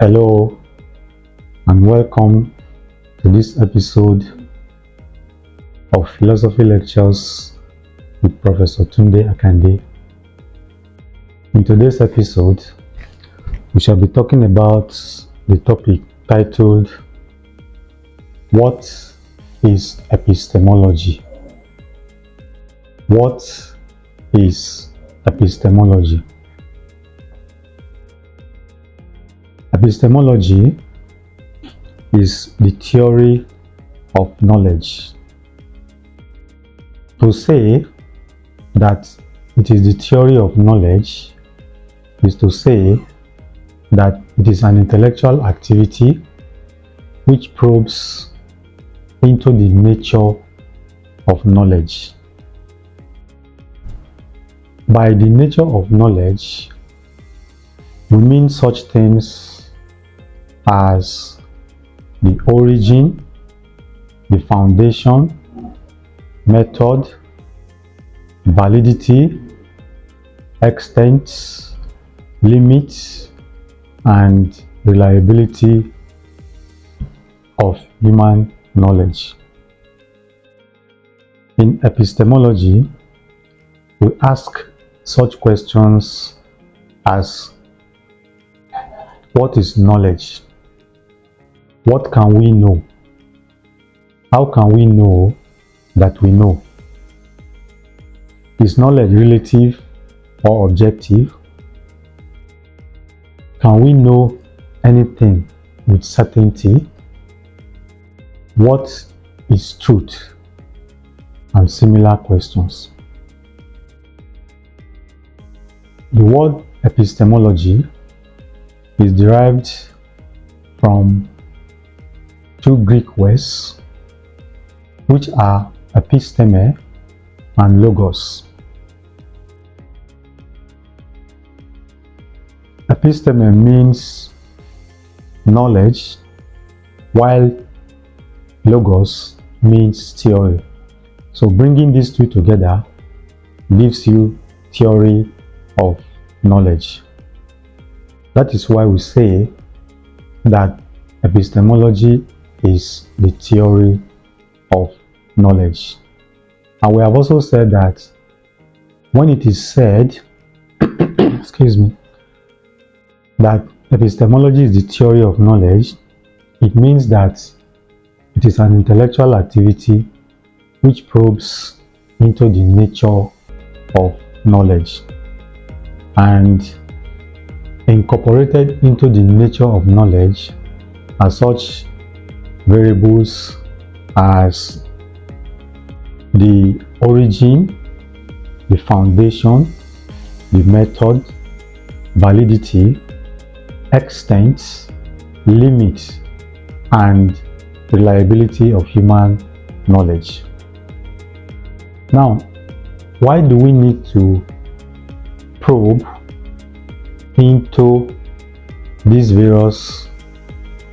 Hello and welcome to this episode of Philosophy Lectures with Professor Tunde Akande. In today's episode, we shall be talking about the topic titled, What is Epistemology? What is epistemology? Epistemology is the theory of knowledge. To say that it is the theory of knowledge is to say that it is an intellectual activity which probes into the nature of knowledge. By the nature of knowledge, we mean such things as the origin, the foundation, method, validity, extent, limits, and reliability of human knowledge. In epistemology, we ask such questions as, what is knowledge? What can we know? How can we know that we know? Is knowledge relative or objective? Can we know anything with certainty? What is truth? And similar questions. The word epistemology is derived from two Greek words, which are episteme and logos. Episteme means knowledge, while logos means theory. So bringing these two together gives you theory of knowledge. That is why we say that epistemology is the theory of knowledge. And we have also said that when it is said, that epistemology is the theory of knowledge, it means that it is an intellectual activity which probes into the nature of knowledge and incorporated into the nature of knowledge are such variables as the origin, the foundation, the method, validity, extent, limit, and reliability of human knowledge. Now, why do we need to probe into these various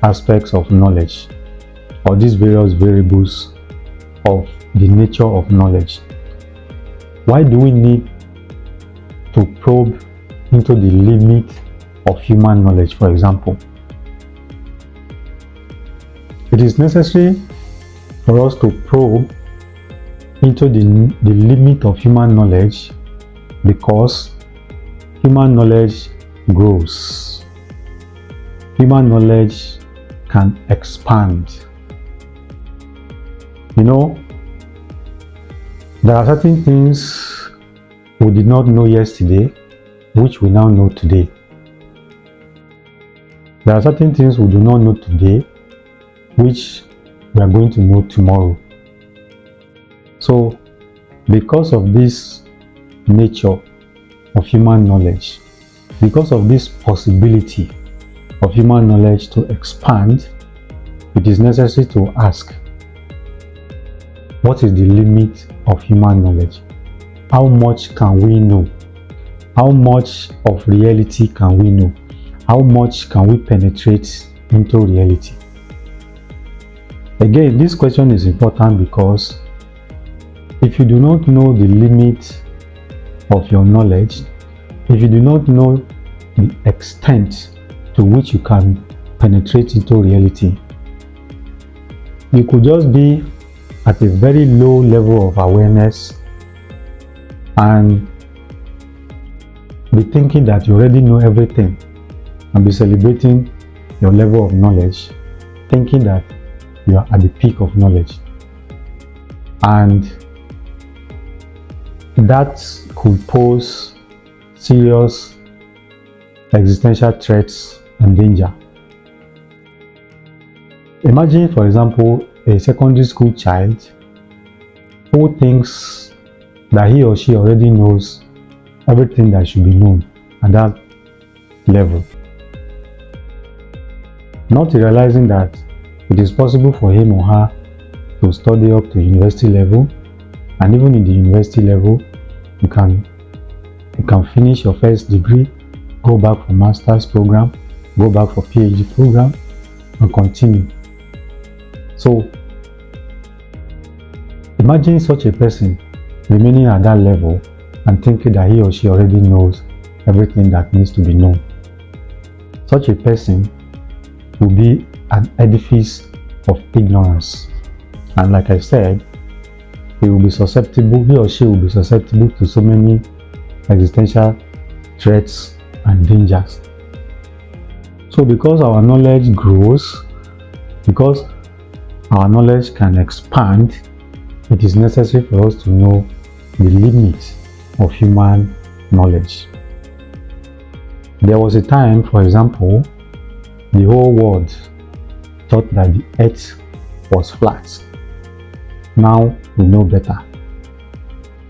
aspects of knowledge, or these various variables of the nature of knowledge? Why do we need to probe into the limit of human knowledge, for example? It is necessary for us to probe into the limit of human knowledge because human knowledge grows. Human knowledge can expand. You know, there are certain things we did not know yesterday which we now know today. There are certain things we do not know today which we are going to know tomorrow. So, because of this nature of human knowledge, because of this possibility of human knowledge to expand, it is necessary to ask, what is the limit of human knowledge? How much can we know? How much of reality can we know? How much can we penetrate into reality? Again, this question is important because if you do not know the limit of your knowledge, if you do not know the extent to which you can penetrate into reality. You could just be at a very low level of awareness and be thinking that you already know everything and be celebrating your level of knowledge, thinking that you are at the peak of knowledge. And that could pose serious existential threats and danger. Imagine, for example, a secondary school child who thinks that he or she already knows everything that should be known at that level, not realizing that it is possible for him or her to study up to university level, and even in the university level, you can finish your first degree, go back for master's program, go back for PhD program, and continue. So imagine such a person remaining at that level and thinking that he or she already knows everything that needs to be known. Such a person will be an edifice of ignorance, and like I said, he or she will be susceptible to so many existential threats and dangers. So because our knowledge grows, because our knowledge can expand, it is necessary for us to know the limits of human knowledge. There was a time, for example, the whole world thought that the earth was flat. Now we know better.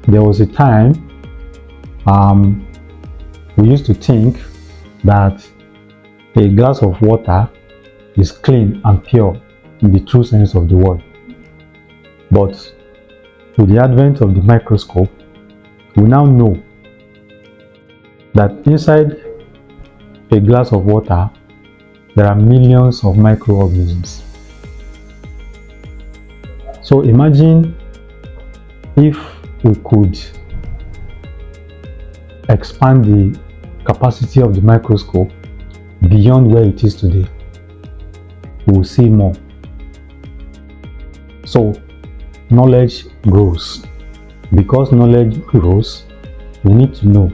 There was a time we used to think that a glass of water is clean and pure in the true sense of the word. But with the advent of the microscope, we now know that inside a glass of water there are millions of microorganisms. So imagine if we could expand the capacity of the microscope beyond where it is today, we will see more. So knowledge grows. Because knowledge grows, we need to know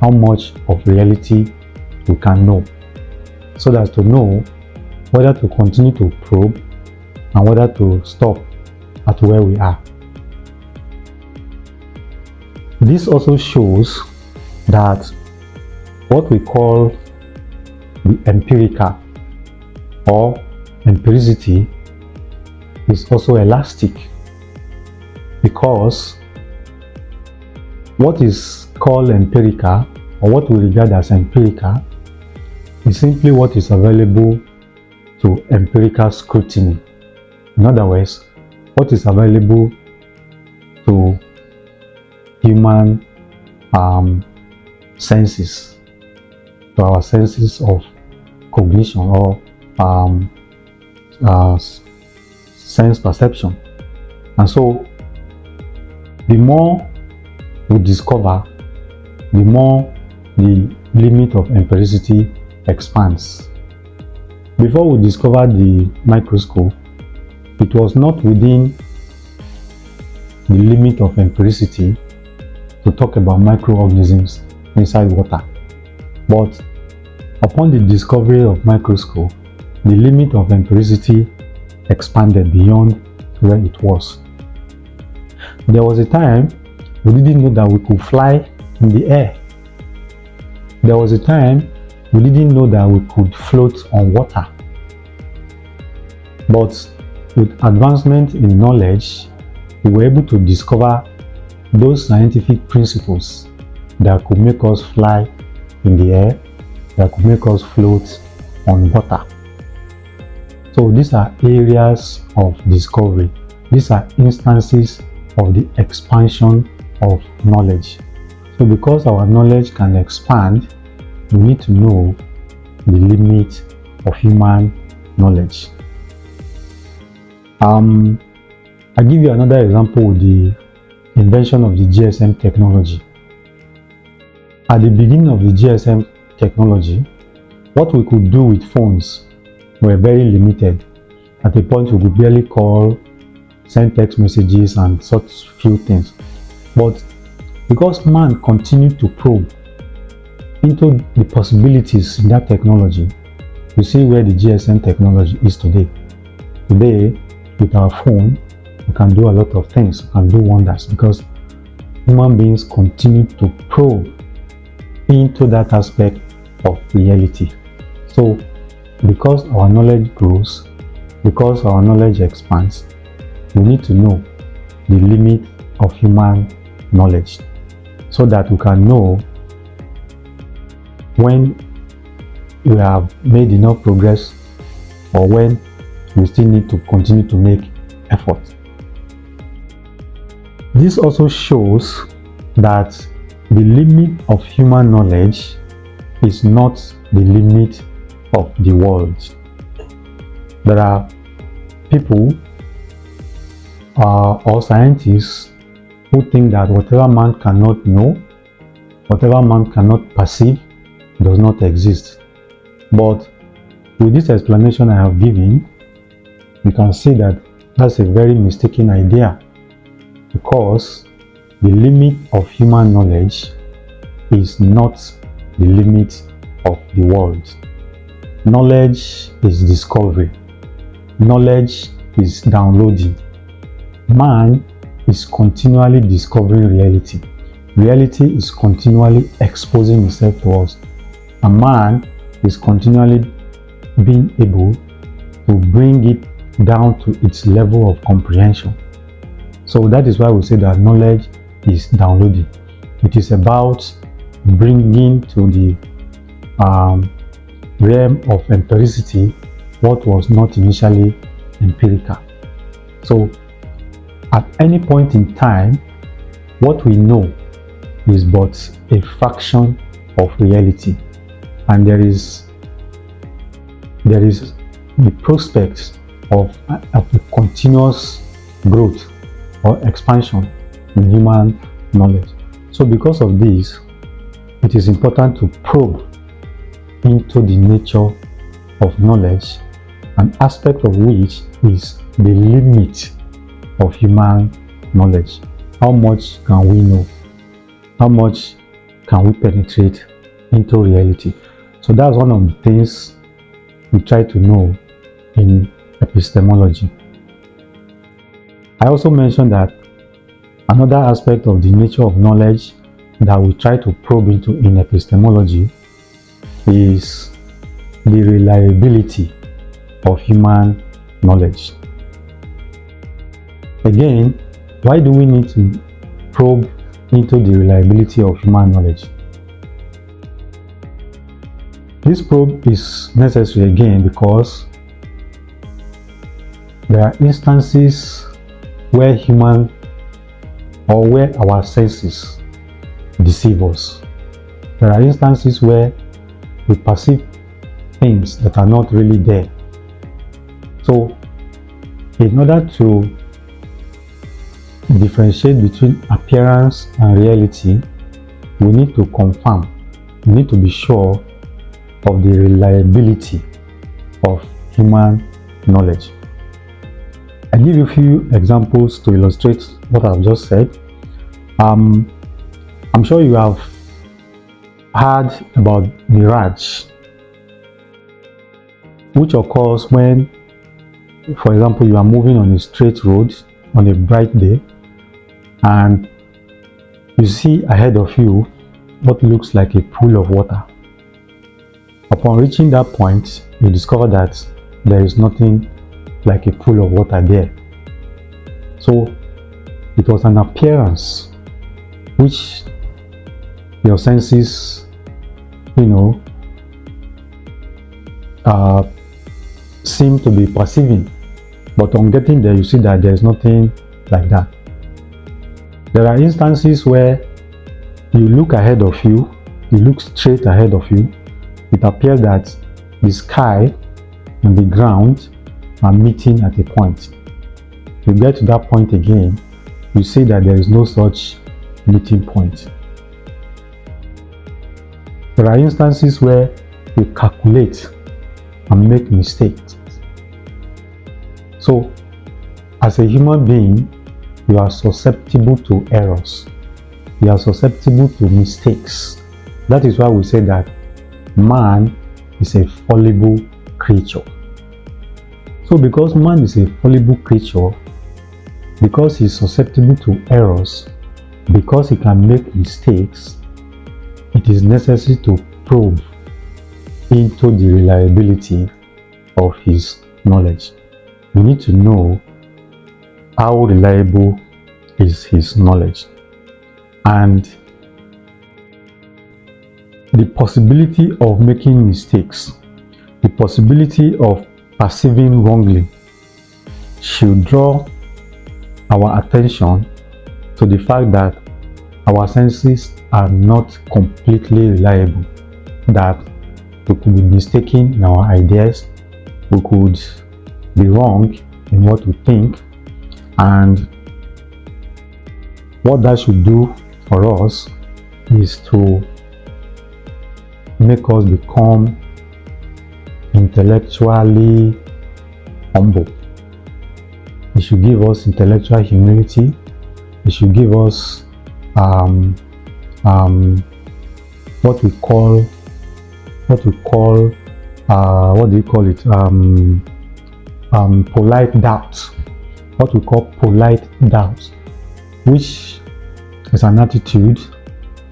how much of reality we can know, so that to know whether to continue to probe and whether to stop at where we are. This also shows that what we call the empirical or empiricity is also elastic, because what is called empirical, or what we regard as empirical, is simply what is available to empirical scrutiny. In other words, what is available to human senses, to our senses of cognition or sense perception. And so the more we discover, the more the limit of empiricity expands. Before we discovered the microscope, it was not within the limit of empiricity to talk about microorganisms inside water. But upon the discovery of microscope, the limit of empiricity expanded beyond where it was. There was a time we didn't know that we could fly in the air. There was a time we didn't know that we could float on water. But with advancement in knowledge, we were able to discover those scientific principles that could make us fly in the air, that could make us float on water. So these are areas of discovery. These are instances of the expansion of knowledge. So because our knowledge can expand, we need to know the limit of human knowledge. I'll give you another example with the invention of the GSM technology. At the beginning of the GSM technology, what we could do with phones were very limited. At a point, we could barely call, send text messages, and such few things. But because man continued to probe into the possibilities in that technology, you see where the GSM technology is today. Today, with our phone, we can do a lot of things, we can do wonders, because human beings continue to probe into that aspect of reality. So, because our knowledge grows, because our knowledge expands, we need to know the limit of human knowledge so that we can know when we have made enough progress or when we still need to continue to make effort. This also shows that the limit of human knowledge is not the limit of the world. There are people or scientists who think that whatever man cannot know, whatever man cannot perceive, does not exist. But with this explanation I have given, you can see that that's a very mistaken idea, because the limit of human knowledge is not the limit of the world. Knowledge is discovery. Knowledge is downloading. Man is continually discovering reality. Reality is continually exposing itself to us. A man is continually being able to bring it down to its level of comprehension. So that is why we say that knowledge is downloading. It is about bringing to the realm of empiricity what was not initially empirical. So at any point in time, what we know is but a fraction of reality, and there is the prospect of a continuous growth or expansion in human knowledge. So because of this, it is important to probe into the nature of knowledge, an aspect of which is the limit of human knowledge. How much can we know? How much can we penetrate into reality? So that's one of the things we try to know in epistemology. I also mentioned that another aspect of the nature of knowledge that we try to probe into in epistemology is the reliability of human knowledge. Again, why do we need to probe into the reliability of human knowledge? This probe is necessary again because there are instances where where our senses deceive us. There are instances where we perceive things that are not really there. So, in order to differentiate between appearance and reality, we need to confirm, we need to be sure of the reliability of human knowledge. I give you a few examples to illustrate what I've just said. I'm sure you have heard about mirage, which occurs when, for example, you are moving on a straight road on a bright day and you see ahead of you what looks like a pool of water. Upon reaching that point, you discover that there is nothing like a pool of water there. So it was an appearance which your senses, seem to be perceiving, but on getting there you see that there is nothing like that. There are instances where you look ahead of you, you look straight ahead of you, it appears that the sky and the ground are meeting at a point. You get to that point again, you see that there is no such meeting point. There are instances where you calculate and make mistakes. So, as a human being, you are susceptible to errors. You are susceptible to mistakes. That is why we say that man is a fallible creature. So because man is a fallible creature, because he is susceptible to errors, because he can make mistakes, it is necessary to probe into the reliability of his knowledge. We need to know how reliable is his knowledge. And the possibility of making mistakes, the possibility of perceiving wrongly, should draw our attention to the fact that our senses are not completely reliable, that we could be mistaken in our ideas, we could be wrong in what we think, and what that should do for us is to make us become intellectually humble. It should give us intellectual humility. It should give us what we call polite doubt. What we call polite doubt, which is an attitude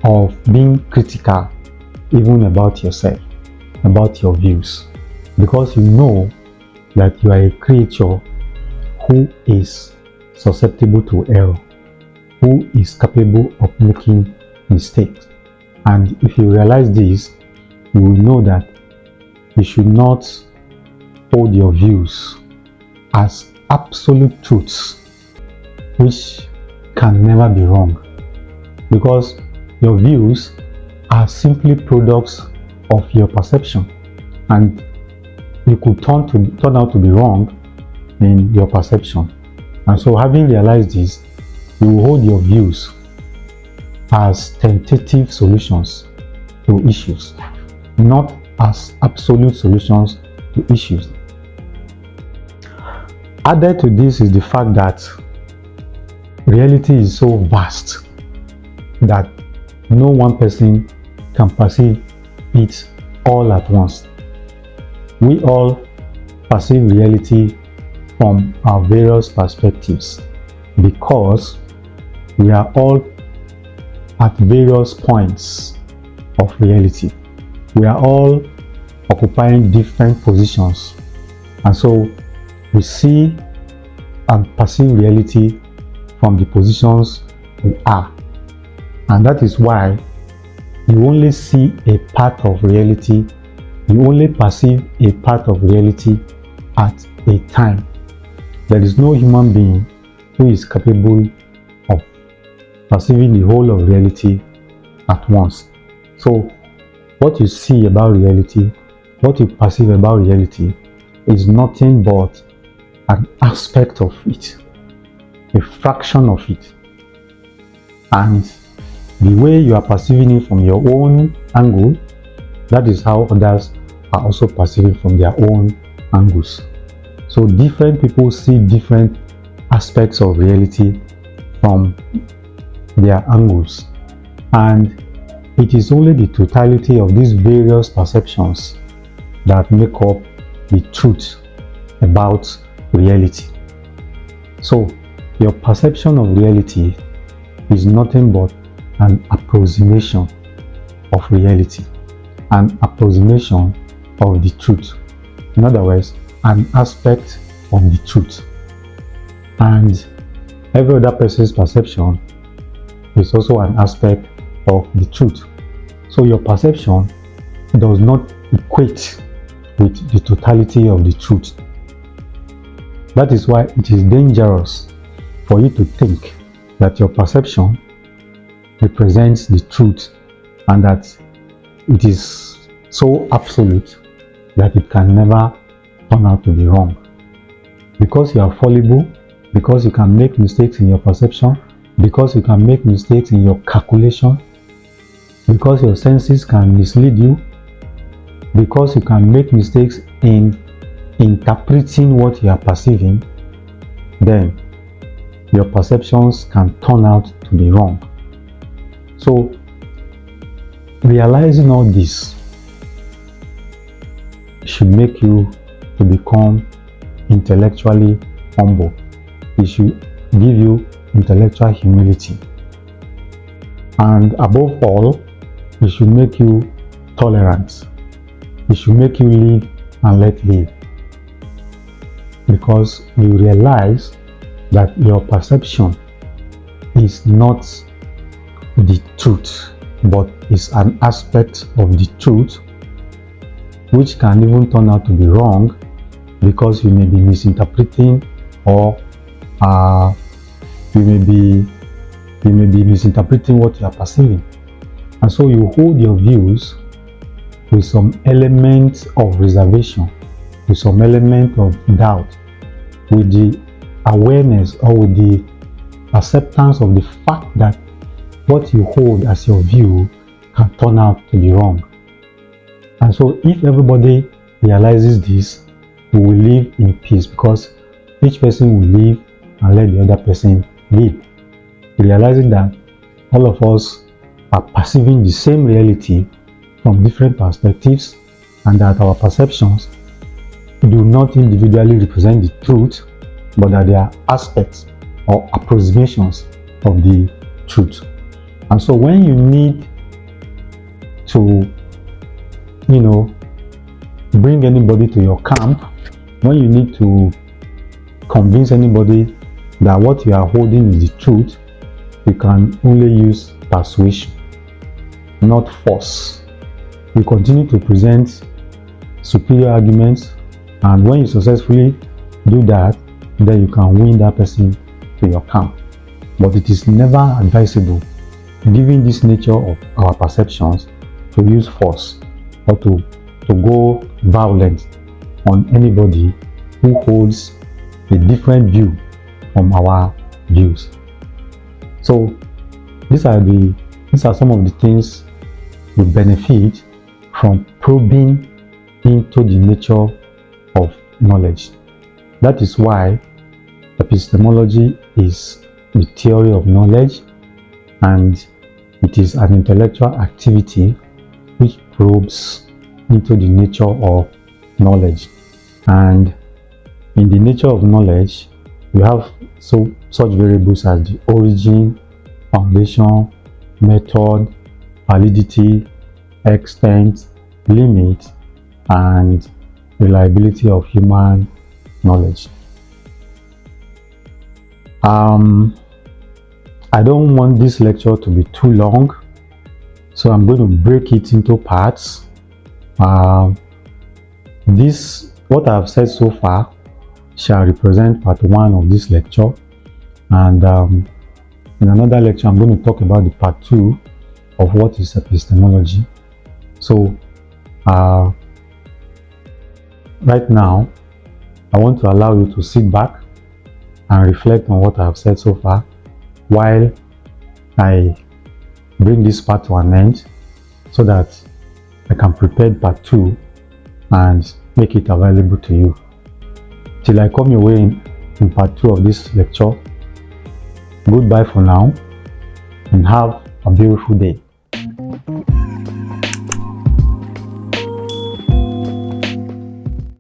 of being critical even about yourself, about your views, because you know that you are a creature who is susceptible to error, who is capable of making mistakes. And if you realize this, you will know that you should not hold your views as absolute truths, which can never be wrong, because your views are simply products of your perception, and you could turn out to be wrong in your perception. And so, having realized this, you will hold your views as tentative solutions to issues, not as absolute solutions to issues. Added to this is the fact that reality is so vast that no one person can perceive it all at once. We all perceive reality from our various perspectives because we are all at various points of reality. We are all occupying different positions, and so we see and perceive reality from the positions we are. And that is why you only see a part of reality, you only perceive a part of reality at a time. There is no human being who is capable of perceiving the whole of reality at once. So what you see about reality, what you perceive about reality, is nothing but an aspect of it, a fraction of it. And the way you are perceiving it from your own angle, that is how others are also perceiving from their own angles. So different people see different aspects of reality from their angles, and it is only the totality of these various perceptions that make up the truth about reality. So your perception of reality is nothing but an approximation of reality, an approximation of the truth. In other words, an aspect of the truth. And every other person's perception is also an aspect of the truth. So your perception does not equate with the totality of the truth. That is why it is dangerous for you to think that your perception represents the truth and that it is so absolute that it can never turn out to be wrong. Because you are fallible, because you can make mistakes in your perception, because you can make mistakes in your calculation, because your senses can mislead you, because you can make mistakes in interpreting what you are perceiving, then your perceptions can turn out to be wrong. So, realizing all this should make you to become intellectually humble. It should give you intellectual humility. And above all, it should make you tolerant. It should make you live and let live. Because you realize that your perception is not the truth, but is an aspect of the truth which can even turn out to be wrong, because you may be misinterpreting, or you may be misinterpreting what you are perceiving. And so you hold your views with some element of reservation, with some element of doubt, with the awareness or with the acceptance of the fact that what you hold as your view can turn out to be wrong. And so if everybody realizes this, we will live in peace, because each person will live and let the other person live, realizing that all of us are perceiving the same reality from different perspectives, and that our perceptions do not individually represent the truth, but that they are aspects or approximations of the truth. And so when you need to, bring anybody to your camp, when you need to convince anybody that what you are holding is the truth, you can only use persuasion, not force. You continue to present superior arguments, and when you successfully do that, then you can win that person to your camp. But it is never advisable, given this nature of our perceptions, to use force or to go violent on anybody who holds a different view from our views. So these are some of the things we benefit from probing into the nature of knowledge. That is why epistemology is the theory of knowledge, and it is an intellectual activity which probes into the nature of knowledge. And in the nature of knowledge, we have such variables as the origin, foundation, method, validity, extent, limit, and reliability of human knowledge. I don't want this lecture to be too long, so I'm going to break it into parts. What I have said so far shall represent part 1 of this lecture, and in another lecture I'm going to talk about the part 2 of what is epistemology. So right now I want to allow you to sit back and reflect on what I have said so far, while I bring this part to an end, so that I can prepare part 2 and make it available to you. Till I come your way in part 2 of this lecture, goodbye for now, and have a beautiful day.